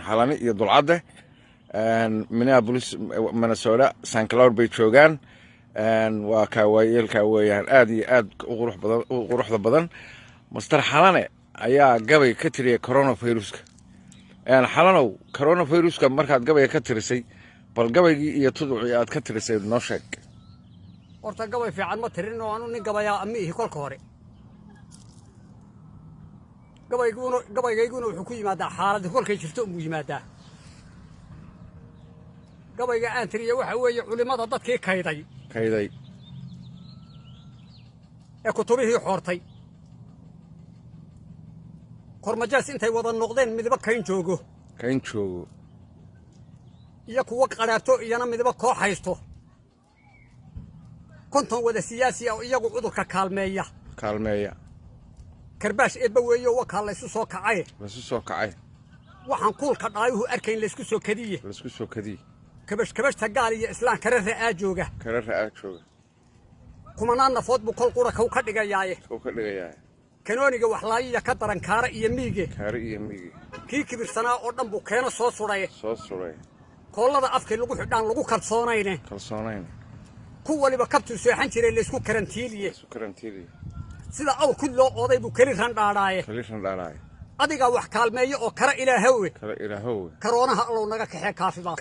xalani iyo dulcadde Minneapolis Minnesota St. Cloud bay joogaan waa ka waayeelka weeyaan aad iyo aad u quruxda badan Master Xalane ayaa gabay ka tiriyay coronavirus-ka xalanow coronavirus-ka markaad gabay ka tirisay bal gabaygii iyo tuducii aad ka tirisay noo sheeg horta gabay fiican ma tirin oo aanu nin gabaya amihi kolka hore gabaygayguna wuxuu ku yimaadaa xaaladda kolkay jirto uu yimaadaa gabayga aan tiriyo waxa weeye culimada dadkii kayday ee kutubihii xoortay kormajaas intay wada noqdeen midba kayn joogo iyo kuwa qaraabto iyana midba koox haysto konton wada siyaasi ah iyagu cudurka kaalmeeya karbaash eebba weeyo wakaa la isu soo kacay waxaan kuulka dhaayuhu arkayn la isku soo kadiye kabashta gaal iyo islaan kare ra'aa jooga kumanaan nafood buu kol qura ka dhigayaaye kanooniga wax laayiya ka daran kaara iyo miige kii kibirsanaa oo dhan buu keeno soo suray koolada afkay lagu xidhaan lagu kalsoonayne ku waliba kabtu seexan jiray la isku karantiiliye sida awr ku loo ooday buu kali randhaadhaaye adiga wax kaalmeeyo oo kara ilaahowe karoonaha allow naga kaxee kaafiba